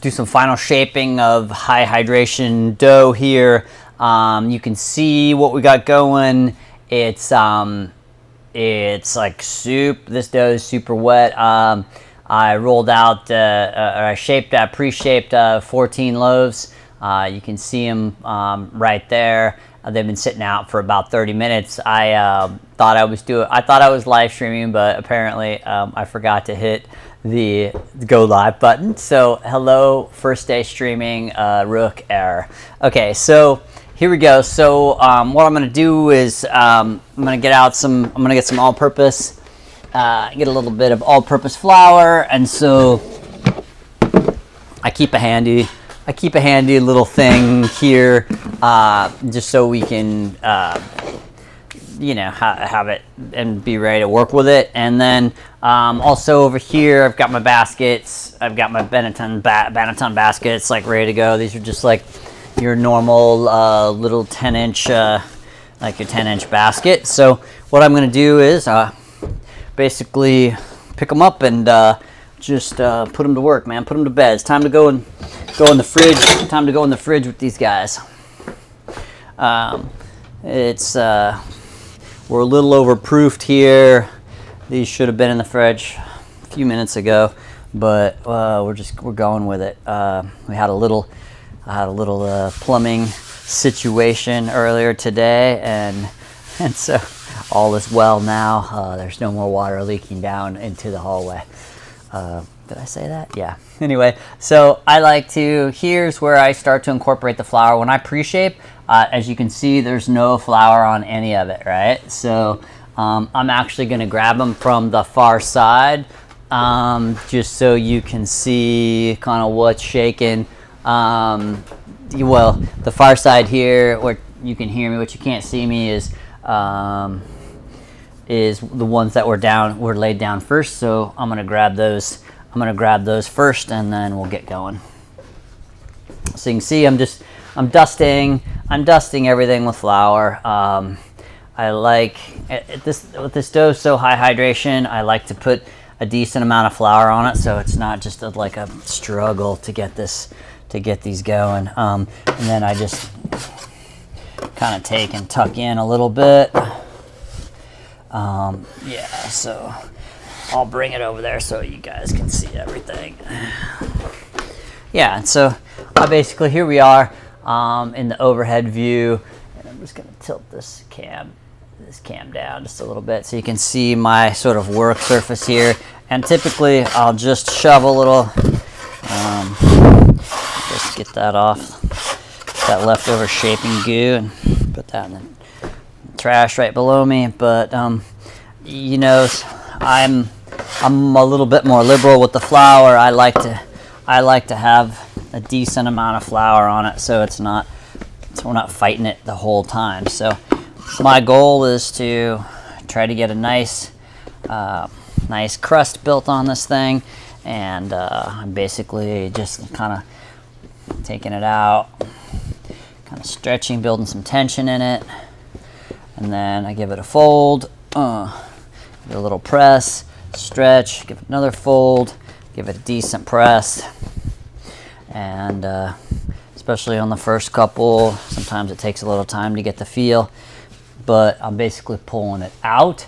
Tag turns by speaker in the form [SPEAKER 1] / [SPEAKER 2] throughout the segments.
[SPEAKER 1] do some final shaping of high hydration dough here. You can see what we got going. It's like soup. This dough is super wet. I rolled out, or I pre-shaped 14 loaves. You can see them right there. They've been sitting out for about 30 minutes. I thought I was live streaming, but apparently I forgot to hit the go live button. So hello, first day streaming, Rook error. Okay, so here we go. So what I'm gonna do is I'm gonna get some all-purpose, get a little bit of all-purpose flour, and so I keep a handy little thing here, just so we can, have it and be ready to work with it. And then also over here, I've got my baskets. I've got my Benetton baskets, like ready to go. These are just like your normal little 10-inch, like your 10-inch basket. So what I'm going to do is basically pick them up and just put them to work, man. Put them to bed. It's time to go in the fridge. Time to go in the fridge with these guys. We're a little overproofed here. These should have been in the fridge a few minutes ago, but we're going with it. I had a little plumbing situation earlier today, and so all is well now. There's no more water leaking down into the hallway. Did I say that? Yeah. Anyway, so here's where I start to incorporate the flour. When I pre-shape, as you can see, there's no flour on any of it, right? So I'm actually going to grab them from the far side, just so you can see kind of what's shaking. Well, the far side here, where you can hear me, what you can't see me is the ones that were laid down first. So I'm gonna grab those first, and then we'll get going. So you can see I'm dusting everything with flour. I like with this dough so high hydration, I like to put a decent amount of flour on it, so it's not just like a struggle to get these going. And then I just kind of take and tuck in a little bit. Yeah, so I'll bring it over there so you guys can see everything. Yeah, and so here we are in the overhead view, and I'm just gonna tilt this cam down just a little bit so you can see my sort of work surface here. And typically I'll just shove a little, just get that off, that leftover shaping goo, and put that in the trash right below me. But I'm a little bit more liberal with the flour. I like to have a decent amount of flour on it, so we're not fighting it the whole time. So my goal is to try to get a nice crust built on this thing, and I'm basically just kind of taking it out, kind of stretching, building some tension in it, and then I give it a fold, give it a little press, stretch, give it another fold, give it a decent press. And especially on the first couple, sometimes it takes a little time to get the feel, but I'm basically pulling it out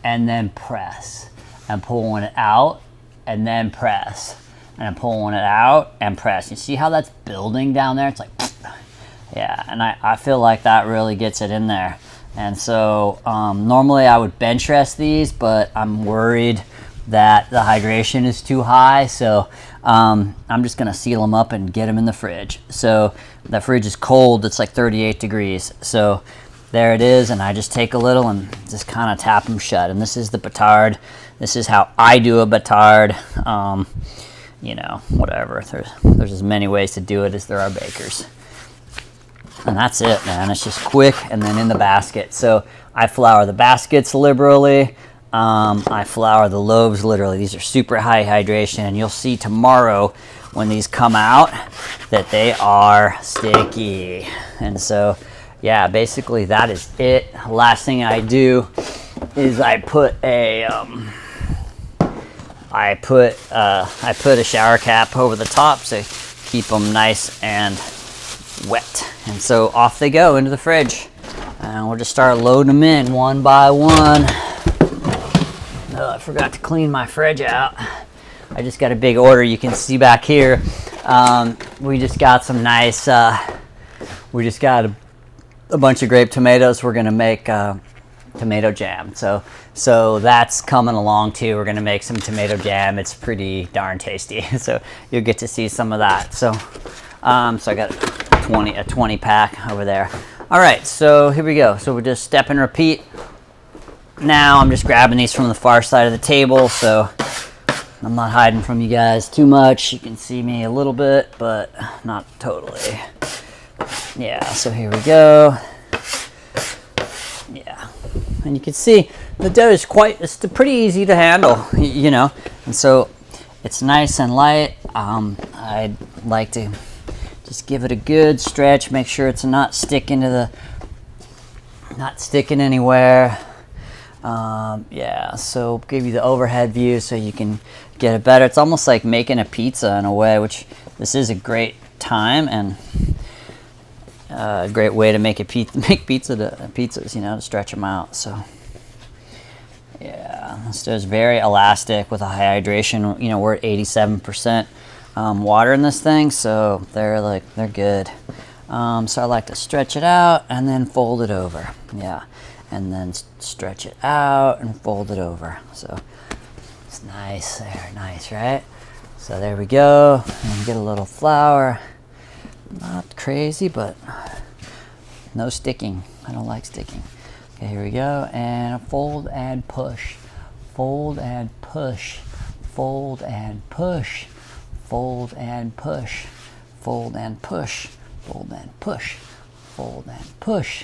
[SPEAKER 1] and then press, and pulling it out and then press, and I'm pulling it out and press. You see how that's building down there? It's like, yeah, and I feel like that really gets it in there. And so normally I would bench rest these, but I'm worried that the hydration is too high, so I'm just gonna seal them up and get them in the fridge. So the fridge is cold, it's like 38 degrees. So there it is, and I just take a little and just kind of tap them shut. And this is the batard. This is how I do a batard. Whatever. There's as many ways to do it as there are bakers. And that's it, man. It's just quick, and then in the basket. So I flour the baskets liberally. I flour the loaves literally. These are super high hydration, and you'll see tomorrow when these come out that they are sticky. And so, yeah, basically that is it. Last thing I do is I put a I put a shower cap over the top to keep them nice and wet. And so off they go into the fridge. And we'll just start loading them in one by one. Oh, I forgot to clean my fridge out. I just got a big order. You can see back here. We just got some nice, we just got a bunch of grape tomatoes. We're gonna make tomato jam. So that's coming along too. We're gonna make some tomato jam. It's pretty darn tasty. So you'll get to see some of that. So I got a 20 pack over there. All right, so here we go. So we'll just step and repeat. Now I'm just grabbing these from the far side of the table, so I'm not hiding from you guys too much. You can see me a little bit, but not totally. Yeah, so here we go. Yeah, and you can see the dough is it's pretty easy to handle, you know, and so it's nice and light. I'd like to just give it a good stretch, make sure it's not sticking anywhere. Yeah, so give you the overhead view so you can get it better. It's almost like making a pizza in a way, which this is a great time and a great way to make pizzas, you know, to stretch them out. So yeah, this is very elastic with a high hydration. You know, we're at 87% water in this thing, so they're good. So I like to stretch it out and then fold it over. Yeah, and then stretch it out and fold it over. So it's nice there, nice, right? So there we go. And get a little flour. Not crazy, but no sticking. I don't like sticking. Okay, here we go. And fold and push. Fold and push. Fold and push. Fold and push. Fold and push. Fold and push. Fold and push.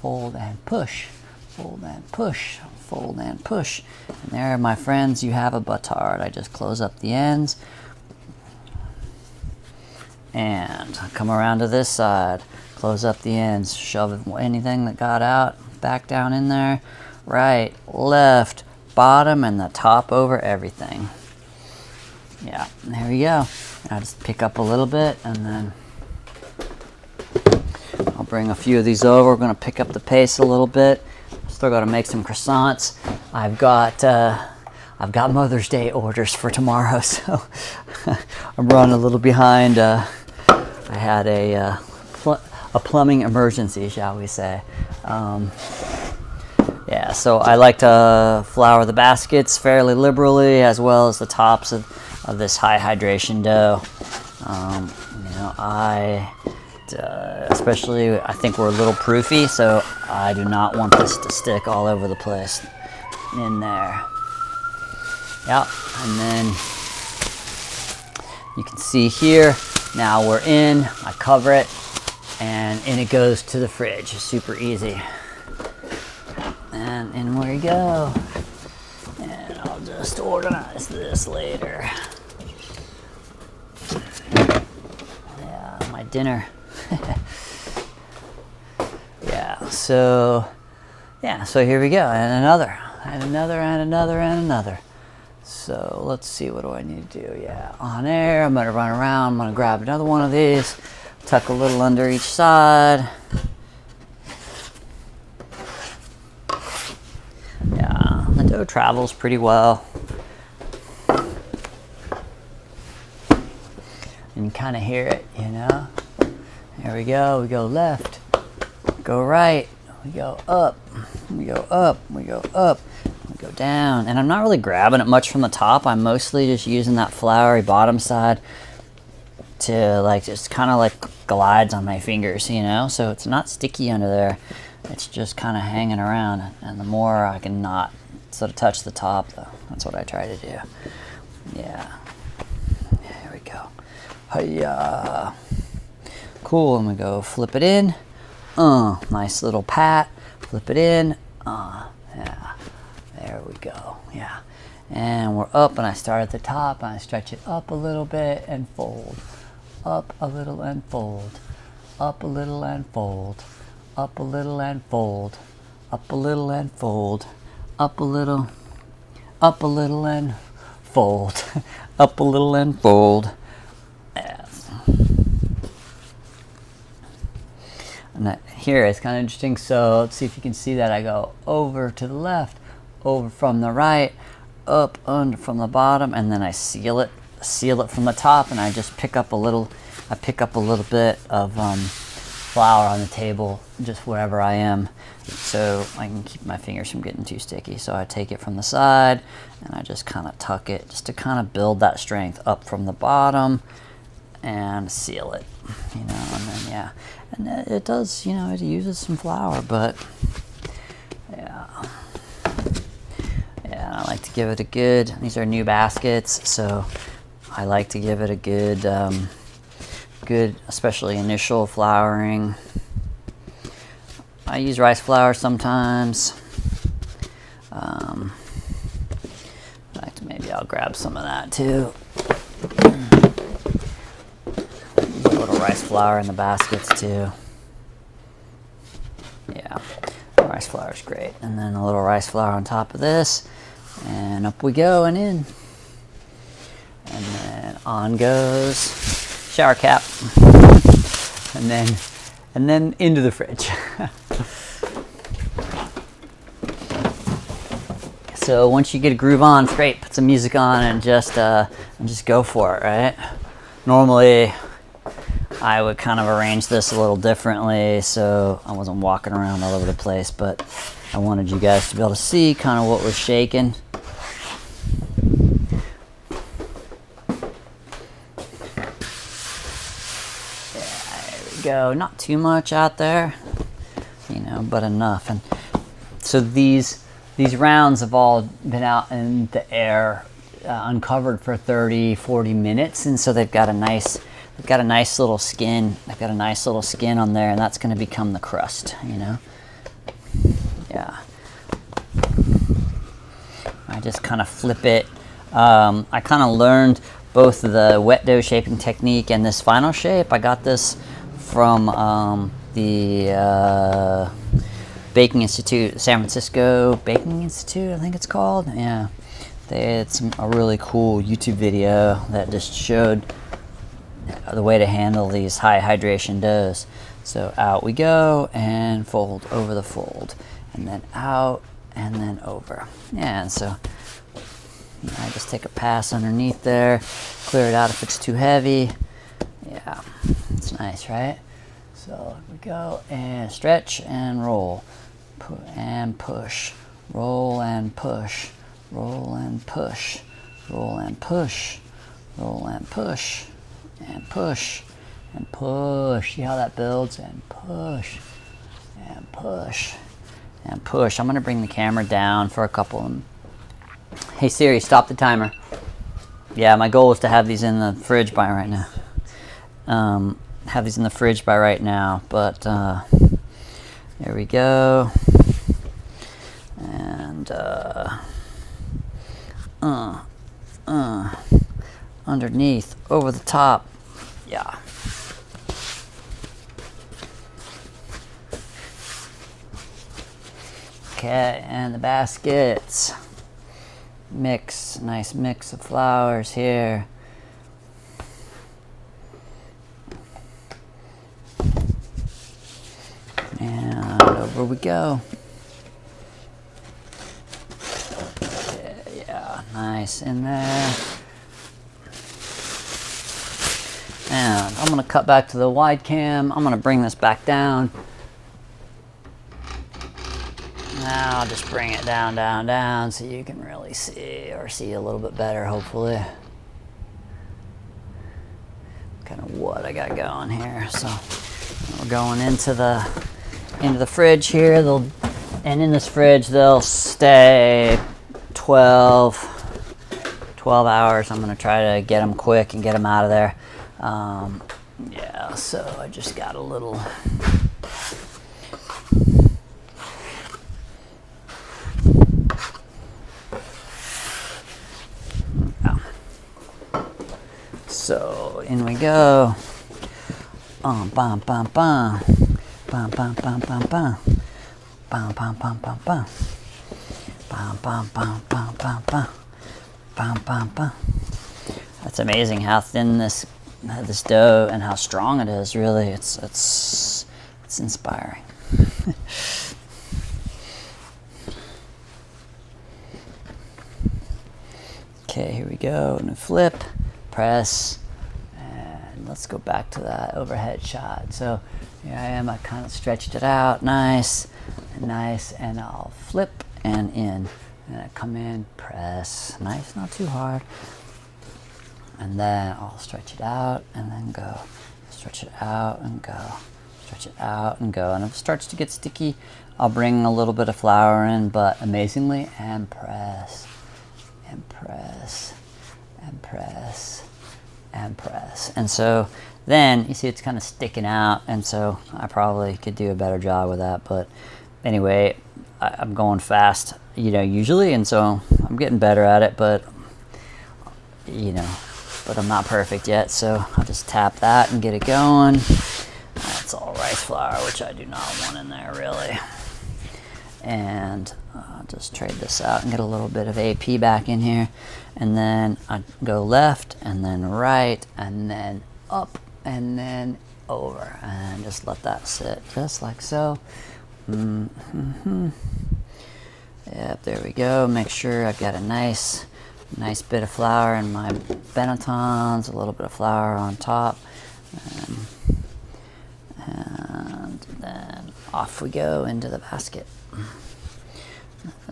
[SPEAKER 1] Fold and push. Fold and push. Fold and push. And there, my friends, you have a batard. I just close up the ends. And come around to this side, close up the ends, shove anything that got out back down in there, right, left, bottom, and the top over everything. Yeah, there we go. I'll just pick up a little bit and then I'll bring a few of these over. We're gonna pick up the pace a little bit. Still gotta make some croissants. I've got Mother's Day orders for tomorrow, so I'm running a little behind. I had a plumbing emergency, shall we say. Yeah, so I like to flour the baskets fairly liberally, as well as the tops of this high hydration dough. You know, especially, I think we're a little proofy, so I do not want this to stick all over the place in there. Yep, and then you can see here, now we're in, I cover it, and in it goes to the fridge. It's super easy. And in we go. And I'll just organize this later. Yeah, my dinner. So here we go, and another, and another, and another, and another. So let's see, what do I need to do? Yeah, on air, I'm gonna run around, I'm gonna grab another one of these, tuck a little under each side. Yeah, the dough travels pretty well. And you kind of hear it, you know? There we go left, go right, we go up, we go up, we go up, we go down. And I'm not really grabbing it much from the top. I'm mostly just using that floury bottom side to like just kind of like glides on my fingers, you know? So it's not sticky under there. It's just kind of hanging around. And the more I can not sort of touch the top, though, that's what I try to do. Yeah. Here we go. Hiya. Cool, and we go flip it in. Nice little pat. Flip it in. Yeah. There we go. Yeah. And we're up, and I start at the top, and I stretch it up a little bit and fold. Up a little and fold. Up a little and fold. Up a little and fold. Up a little and fold. Up a little and fold. Up a little and fold. Yeah. And here it's kind of interesting. So let's see if you can see that. I go over to the left, over from the right, up under from the bottom, and then I seal it from the top, and I just pick up a little bit of flour on the table, just wherever I am, so I can keep my fingers from getting too sticky. So I take it from the side and I just kind of tuck it, just to kind of build that strength up from the bottom and seal it, and then yeah, and it does, it uses some flour, but yeah, I like to give it a good, these are new baskets, so I like to give it a good, especially initial flouring. I use rice flour sometimes. In fact, maybe I'll grab some of that too. Use a little rice flour in the baskets too. Yeah, rice flour is great. And then a little rice flour on top of this, and up we go and in. And then on goes shower cap, and then into the fridge. So once you get a groove on, it's great. Put some music on and just go for it, right? Normally, I would kind of arrange this a little differently, so I wasn't walking around all over the place, but I wanted you guys to be able to see kind of what was shaking. Go, not too much out there, but enough. And so these rounds have all been out in the air, uncovered for 30-40 minutes, and so they've got a nice little skin. They've got a nice little skin on there, and that's going to become the crust. Yeah. I just kind of flip it. I kind of learned both the wet dough shaping technique and this final shape. I got this from the Baking Institute, San Francisco Baking Institute, I think it's called. Yeah, they had a really cool YouTube video that just showed the way to handle these high hydration doughs. So out we go and fold over the fold, and then out and then over. Yeah, and so I just take a pass underneath there, clear it out if it's too heavy. Yeah, it's nice, right? So we go and stretch and roll, and push, roll and push, roll and push, roll and push, roll and push, and push, and push. See how that builds? And push, and push, and push. I'm gonna bring the camera down for a couple. Hey Siri, stop the timer. Yeah, my goal is to have these in the fridge by right now. But there we go. And underneath, over the top. Yeah. Okay, and the baskets. Nice mix of flowers here. And over we go. Yeah, nice in there. And I'm gonna cut back to the wide cam. I'm gonna bring this back down. Now I'll just bring it down, so you can really see a little bit better, hopefully. Kind of what I got going here. So we're going into the fridge here. And in this fridge they'll stay 12 hours. I'm gonna try to get them quick and get them out of there. Yeah, so I just got a little. So in we go. Bam, bam, bam, bam, bam, bam, bam, bam, bam, bam, bam, bam, bam, bam, bam, bam, bam, bam, bam, Bum, bum, bum. That's amazing how thin this dough and how strong it is. Really, it's inspiring. Okay, here we go. And flip, press, and let's go back to that overhead shot. So here I am. I kind of stretched it out, nice, and I'll flip and in, and I come in, press, nice, not too hard, and then I'll stretch it out and then go, stretch it out and go, stretch it out and go, and if it starts to get sticky, I'll bring a little bit of flour in, but amazingly, and press. And press, and press, and press. And so then you see it's kind of sticking out, and so I probably could do a better job with that. But anyway, I'm going fast, usually, and so I'm getting better at it, but but I'm not perfect yet, so I'll just tap that and get it going. That's all rice flour, which I do not want in there really. And I'll just trade this out and get a little bit of AP back in here, and then I go left and then right and then up and then over, and just let that sit just like so. Yep, there we go. Make sure I've got a nice bit of flour in my Benetons, a little bit of flour on top, and then off we go into the basket.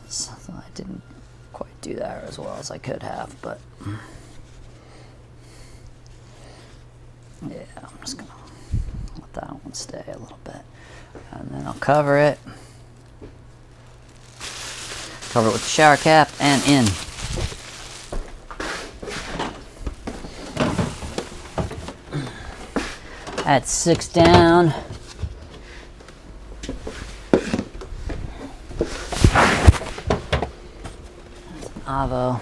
[SPEAKER 1] So I didn't quite do that as well as I could have, but yeah, I'm just gonna let that one stay a little bit, and then I'll cover it with the shower cap and in. That's 6 down. Avo.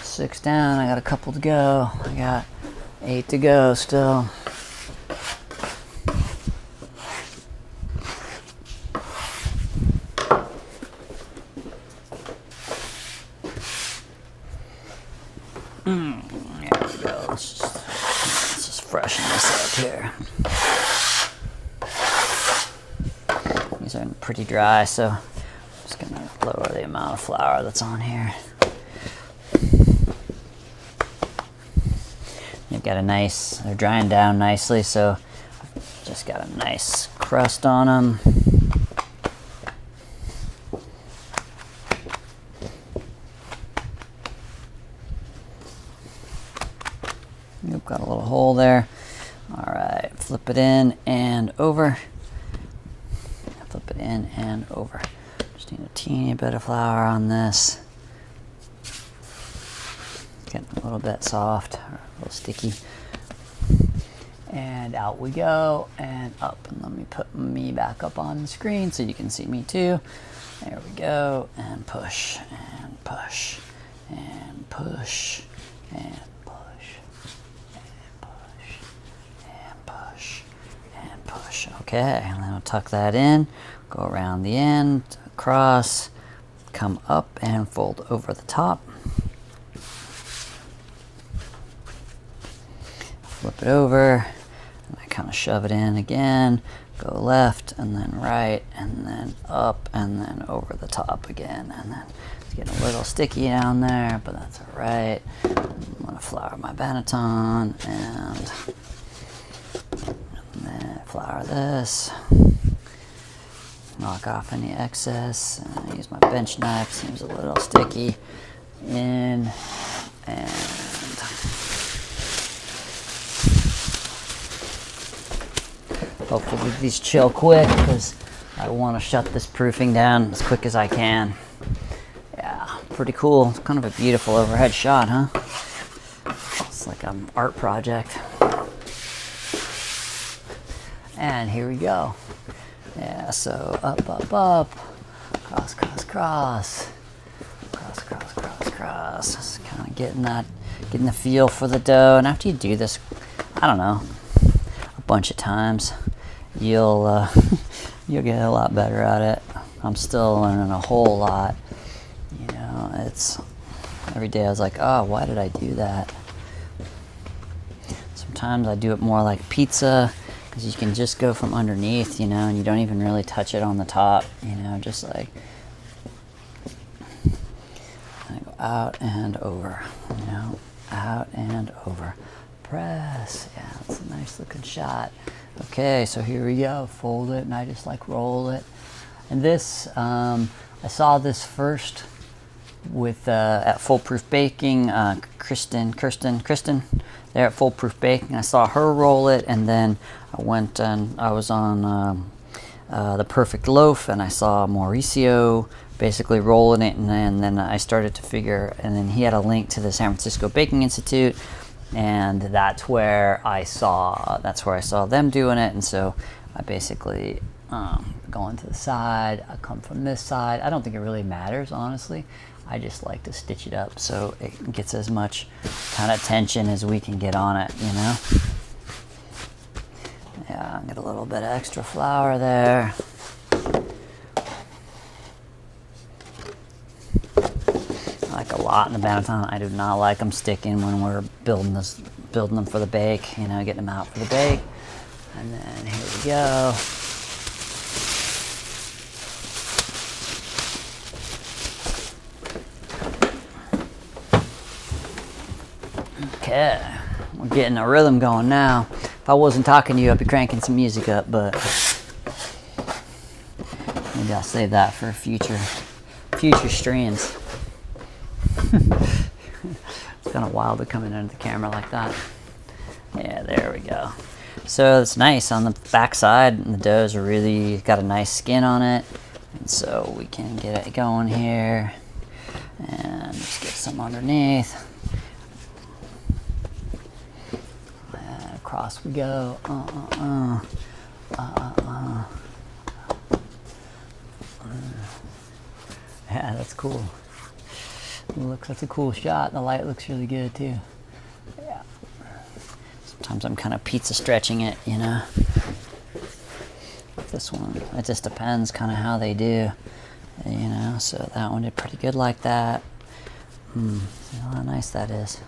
[SPEAKER 1] 6 down. I got a couple to go. I got 8 to go still. There we go. Let's just freshen this up here. These are pretty dry, so I'm just gonna lower the amount of flour that's on here. They've got they're drying down nicely, so just got a nice crust on them. You've got a little hole there. All right, flip it in and over. Flip it in and over. Just need a teeny bit of flour on this. Getting a little bit soft, or a little sticky. And out we go, and up. And let me put me back up on the screen so you can see me too. There we go, and push, and push, and push, and push, and push, and push, and push. Okay, and then I'll tuck that in, go around the end, across, come up and fold over the top. Flip it over, and I kind of shove it in again, go left and then right and then up and then over the top again, and then it's getting a little sticky down there, but that's all right. I'm gonna flour my Benetton and then flour this, knock off any excess, and I use my bench knife, seems a little sticky, in, and hopefully these chill quick because I want to shut this proofing down as quick as I can. Yeah, pretty cool. It's kind of a beautiful overhead shot, huh? It's like an art project. And here we go. Yeah, so up, up, up, cross, cross, cross, cross, cross, cross, cross. Just kind of getting the feel for the dough. And after you do this, I don't know, a bunch of times, you'll get a lot better at it. I'm still learning a whole lot. You know, it's Every day I was like, oh, why did I do that? Sometimes I do it more like pizza, because you can just go from underneath, you know, and you don't even really touch it on the top, you know, just like I go out and over, you know, out and over. Press. Yeah, that's a nice looking shot. Okay, so here we go. Fold it, and I just like roll it. And this, I saw this first with at Foolproof Baking. Kristen, there at Foolproof Baking. I saw her roll it, and then I went and I was on The Perfect Loaf, and I saw Mauricio basically rolling it, and then I started to figure, and then he had a link to the San Francisco Baking Institute, and that's where I saw them doing it. And so I basically go into the side, I come from this side. I don't think it really matters, honestly. I just like to stitch it up so it gets as much kind of tension as we can get on it, you know. Yeah, get a little bit of extra flour there. I like a lot in the banneton. I do not like them sticking when we're building them for the bake, you know, getting them out for the bake. And then here we go. Okay, we're getting a rhythm going now. If I wasn't talking to you, I'd be cranking some music up, but maybe I'll save that for future streams. It's kind of wild to come in under the camera like that. Yeah, there we go. So it's nice on the back side, and the dough's are really got a nice skin on it, and so we can get it going here and just get some underneath. And across we go. Yeah, that's cool. That's a cool shot. The light looks really good too. Yeah. Sometimes I'm kind of pizza stretching it, you know. This one, it just depends kind of how they do, you know. So that one did pretty good like that. See how nice that is.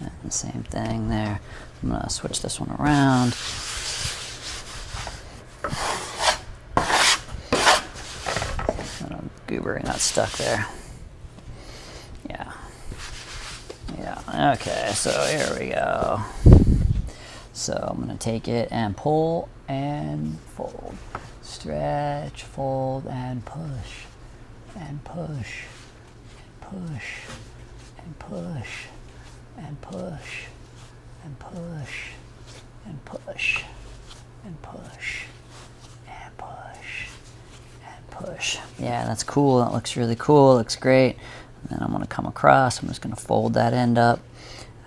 [SPEAKER 1] And the same thing there. I'm gonna switch this one around. Goober not stuck there. Yeah, okay, so here we go. So I'm gonna take it and pull and fold, stretch, fold, and push, and push, and push, and push, and push, and push, and push, and push, and push, and push. Yeah, that's cool. That looks really cool. Looks great. And then I'm going to come across. I'm just going to fold that end up.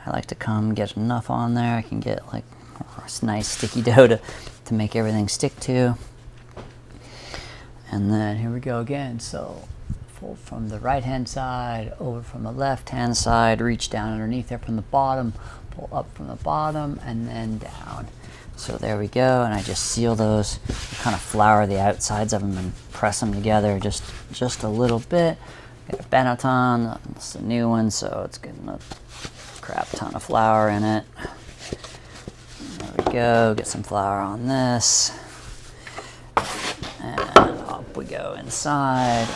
[SPEAKER 1] I like to get enough on there. I can get like a nice sticky dough to make everything stick to. And then here we go again. So fold from the right hand side over from the left hand side, reach down underneath there from the bottom, pull up from the bottom, and then down. So there we go, and I just seal those, kind of flour the outsides of them and press them together just a little bit. Got a banneton, it's a new one, so it's getting a crap ton of flour in it. There we go, get some flour on this. And up we go inside.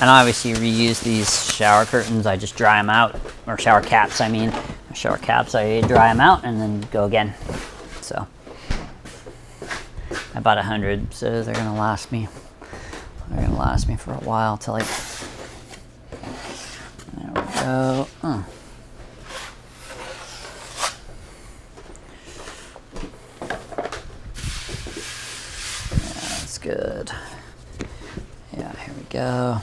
[SPEAKER 1] And obviously reuse these shower curtains, I just dry them out, or shower caps I mean. Shower caps, I dry them out and then go again. So, I bought 100, so they're gonna last me. They're gonna last me for a while till there we go. Yeah, that's good. Yeah, here we go.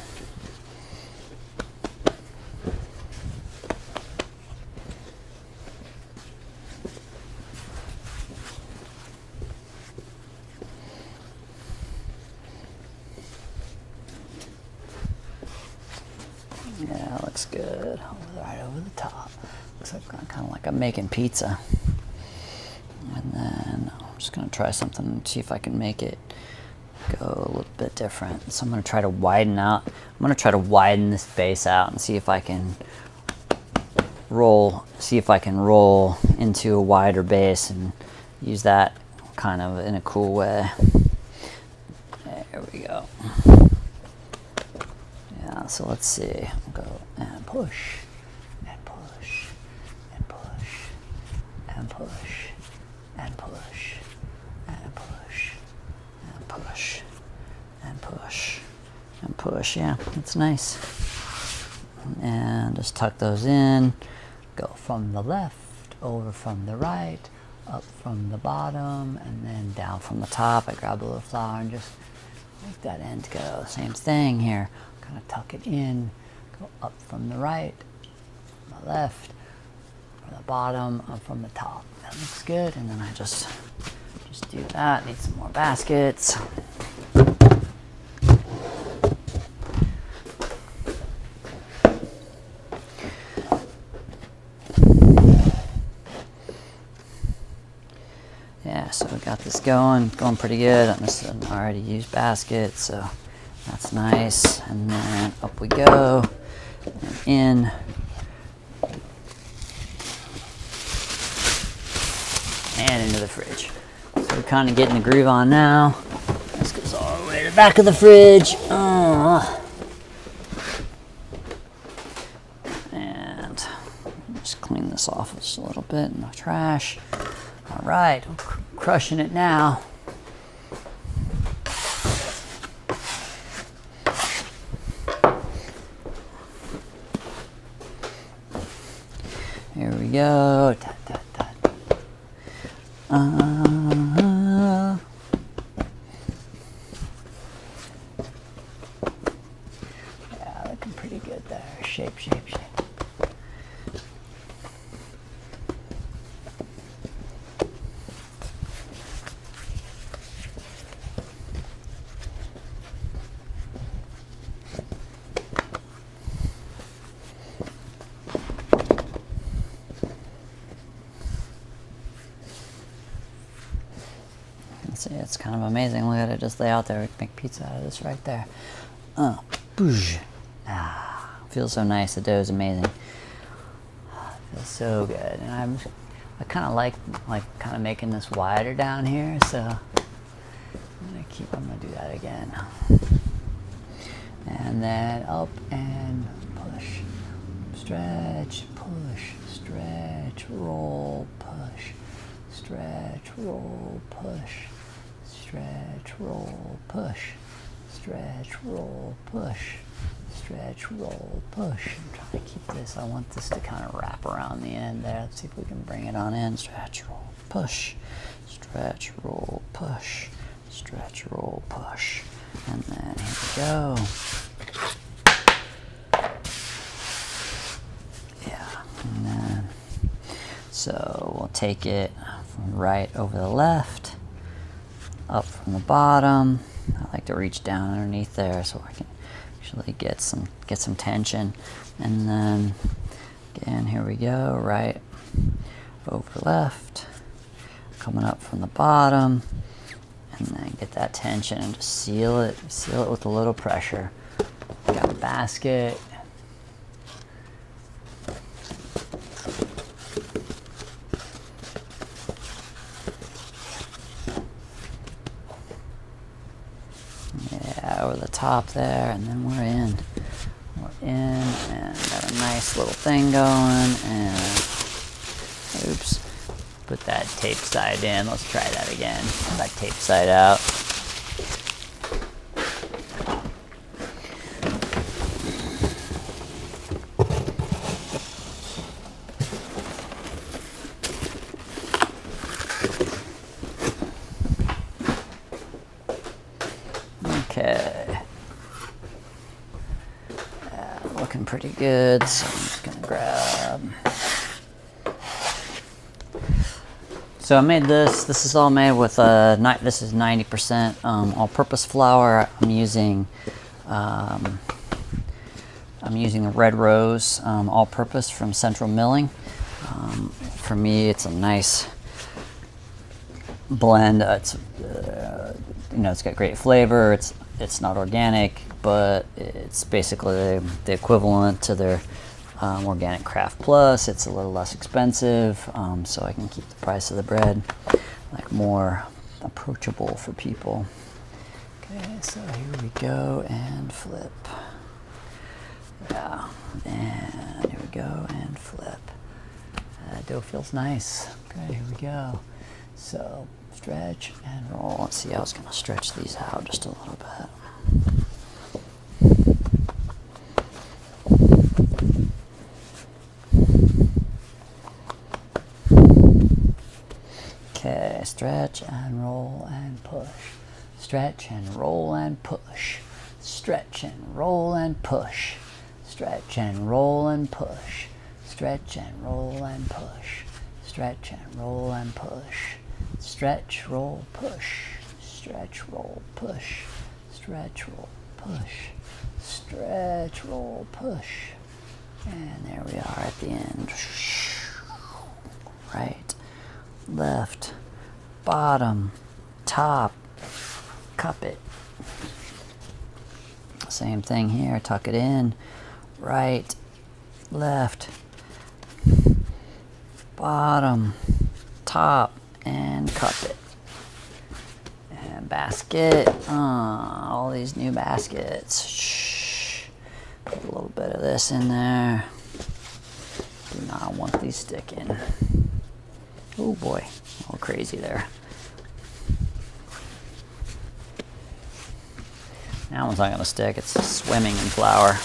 [SPEAKER 1] Yeah, looks good. Right over the top. Looks like kind of like I'm making pizza. And then I'm just gonna try something and see if I can make it go a little bit different. So I'm going to try to widen out. I'm going to try to widen this base out and see if I can roll into a wider base and use that kind of in a cool way. There we go. Yeah, so let's see. Go and push and push and push and push and push and push and push and push and push. Yeah, it's nice. And just tuck those in. Go from the left, over from the right, up from the bottom, and then down from the top. I grab a little flower and just make that end go. Same thing here. Kind of tuck it in. Go up from the right, from the left, from the bottom, up from the top. That looks good. And then I just do that. Need some more baskets. Yeah, so we got this going pretty good. This is an already used basket, so that's nice. And then up we go, and in. And into the fridge. So we're kind of getting the groove on now. This goes all the way to the back of the fridge. And just clean this off just a little bit in the trash. All right, crushing it now. Here we go. Da, da, da. Yeah, looking pretty good there. Shape, shape, shape. See, it's kind of amazing. Look at it just lay out there. We can make pizza out of this right there. Boosh. Feels so nice. The dough is amazing. Feels so good. And I kind of like kind of making this wider down here. So I'm gonna do that again. And then up and push, stretch, push, stretch, roll, push, stretch, roll, push. Stretch, roll, push. Stretch, roll, push. Stretch, roll, push. I'm trying to keep this. I want this to kind of wrap around the end there. Let's see if we can bring it on in. Stretch, roll, push. Stretch, roll, push. Stretch, roll, push. And then here we go. Yeah. And then, so we'll take it from right over the left. Up from the bottom. I like to reach down underneath there so I can actually get some tension. And then again, here we go, right over left, coming up from the bottom, and then get that tension and just seal it with a little pressure. Got the basket. Over the top there, and then we're in and got a nice little thing going. And oops, put that tape side in. Let's try that again. Put that tape side out. Okay. Looking pretty good, so I'm just gonna grab. So I made this. This is all made with this is 90% all-purpose flour. I'm using the Red Rose all-purpose from Central Milling. For me, it's a nice blend. you know, it's got great flavor. It's not organic, but it's basically the equivalent to their Organic Craft Plus. It's a little less expensive, so I can keep the price of the bread like more approachable for people. Okay, so here we go, and flip. Yeah, and here we go, and flip. That dough feels nice. Okay, here we go. So stretch and roll. Let's see, I was going to stretch these out just a little bit. Okay, stretch and roll and push. Stretch and roll and push. Stretch and roll and push. Stretch and roll and push. Stretch and roll and push. Stretch and roll and push. Stretch, roll, push. Stretch, roll, push. Stretch, roll, push. Stretch, roll, push. And there we are at the end. Right, left, bottom, top, cup it. Same thing here, tuck it in. Right, left, bottom, top, and cup it. And basket, all these new baskets. Shh. Put a little bit of this in there. Do not want these sticking. Oh boy, a little crazy there. That one's not gonna stick, it's swimming in flour.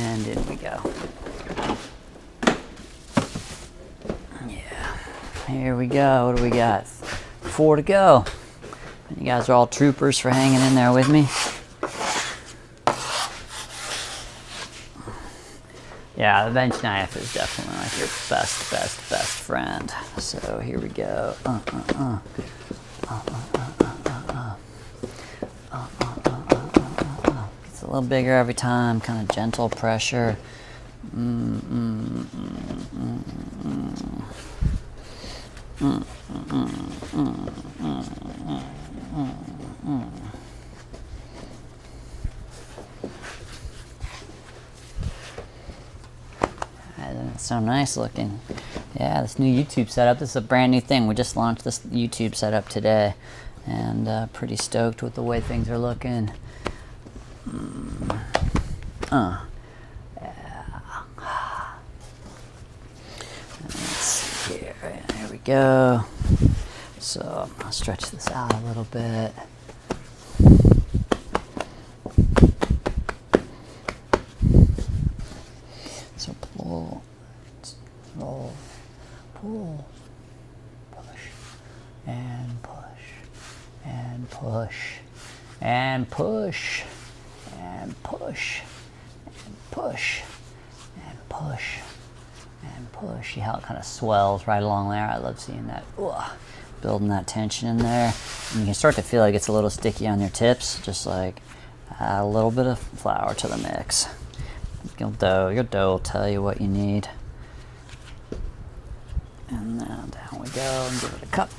[SPEAKER 1] And in we go. Yeah, here we go. What do we got? 4 to go. You guys are all troopers for hanging in there with me. Yeah, the bench knife is definitely like your best friend. So here we go. Gets a little bigger every time, kind of gentle pressure. It's so nice looking. Yeah, this new YouTube setup. This is a brand new thing. We just launched this YouTube setup today, and pretty stoked with the way things are looking. Yeah. Let's see here. There we go. So I'll stretch this out a little bit. So pull, roll, pull, push, and push, and push, and push, and push, and push, and push, and push. See how it kind of swells right along there? I love seeing that. Ugh. Building that tension in there. And you can start to feel like it's a little sticky on your tips. Just like add a little bit of flour to the mix. Your dough will tell you what you need. And then down we go, and give it a cup.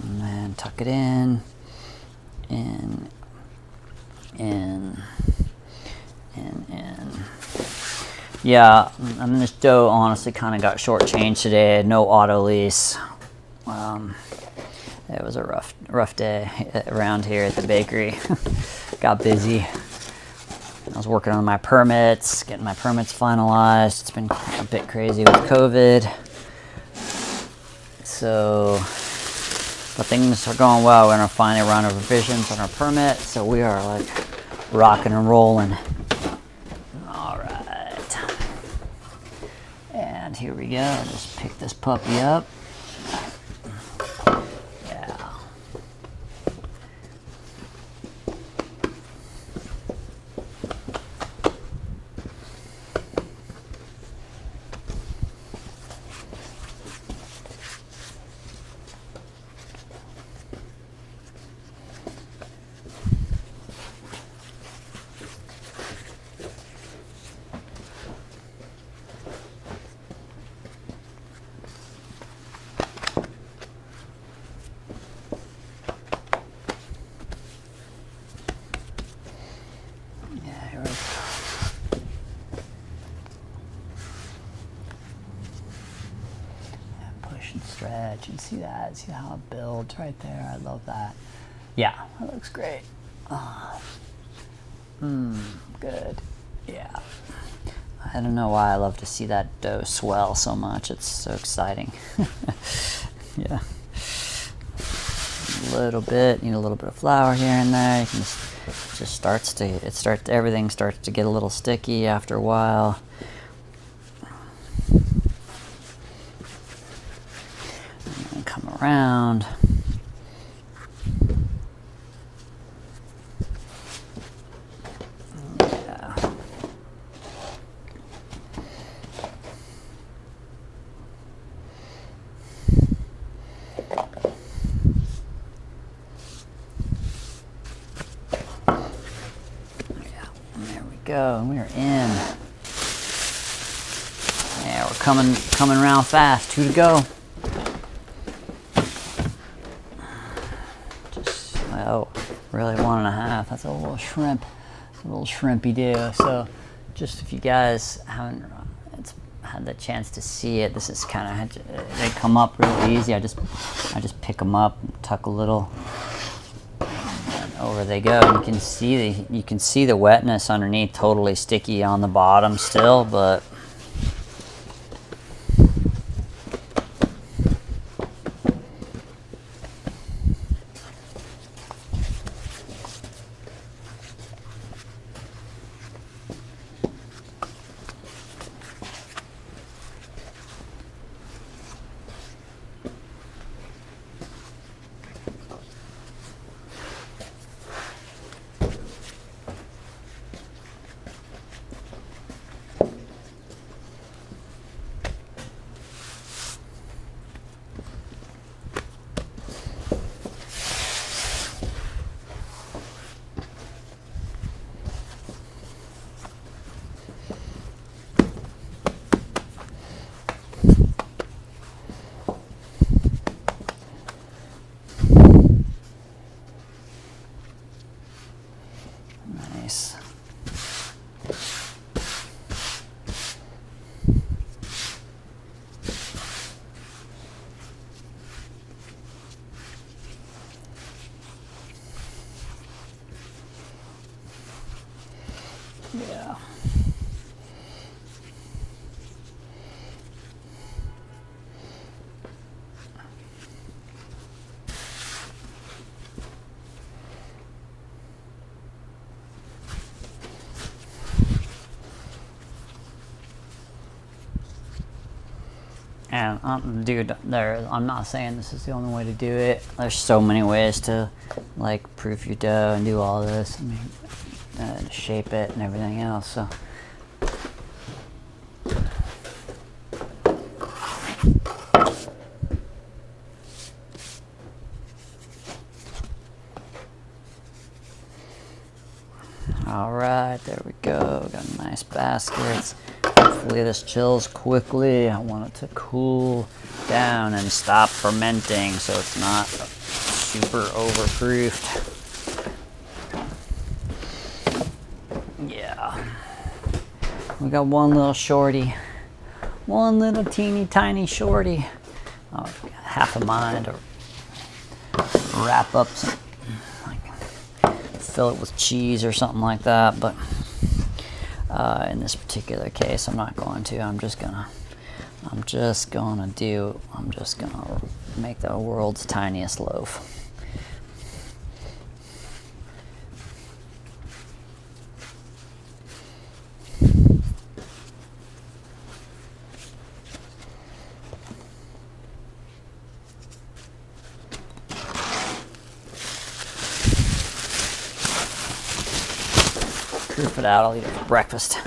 [SPEAKER 1] And then tuck it in. Yeah, I mean, this dough honestly kind of got shortchanged today. No auto lease. It was a rough day around here at the bakery. Got busy. I was working on my permits, getting my permits finalized. It's been a bit crazy with COVID. So, but things are going well. We're gonna finally run our revisions on our permit. So we are like rocking and rolling. All right. And here we go. Just pick this puppy up. Yeah. and stretch, and see that, see how it builds right there. I love that. Yeah, that looks great. Good. Yeah. I don't know why I love to see that dough swell so much. It's so exciting. Yeah. A little bit, need a little bit of flour here and there. You can everything starts to get a little sticky after a while. And come around. Go, and we are in. Yeah, we're coming around fast. 2 to go. Just really 1.5. That's a little shrimp. It's a little shrimpy do. So, just if you guys haven't had the chance to see it, this is kind of they come up really easy. I just pick them up, tuck a little. Over they go. You can see the wetness underneath, totally sticky on the bottom still, but nice. Yeah. And dude, I'm not saying this is the only way to do it. There's so many ways to like proof your dough and do all this. I mean, shape it and everything else. So. All right, there we go. Got a nice basket. Hopefully this chills quickly. I want it to cool down and stop fermenting so it's not super overproofed. Yeah. We got one little shorty. One little teeny tiny shorty. Oh, half a mind to wrap up some, fill it with cheese or something like that, but in this particular case I'm not going to. I'm just gonna make the world's tiniest loaf. Proof it out, I'll eat it for breakfast.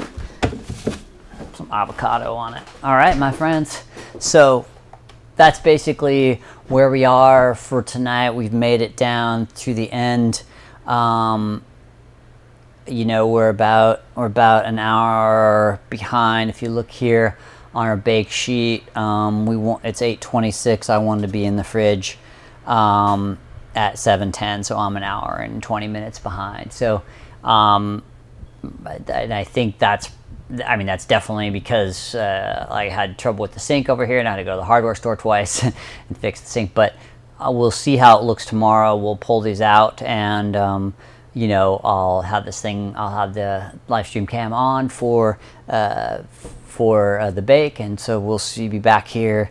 [SPEAKER 1] Some avocado on it. All right, my friends. So that's basically where we are for tonight. We've made it down to the end. You know, we're about an hour behind. If you look here on our bake sheet, it's 8:26. I wanted to be in the fridge at 7:10, so I'm an hour and 20 minutes behind. So and I think that's I mean, that's definitely because I had trouble with the sink over here, and I had to go to the hardware store twice and fix the sink. But we'll see how it looks tomorrow. We'll pull these out, and you know, I'll have the live stream cam on for the bake, and so we'll be back here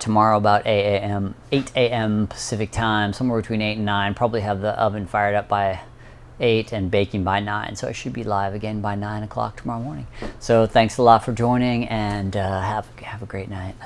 [SPEAKER 1] tomorrow about 8 a.m. Pacific time, somewhere between 8 and 9. Probably have the oven fired up by 8 and baking by 9, so it should be live again by 9 o'clock tomorrow morning. So thanks a lot for joining, and have a great night.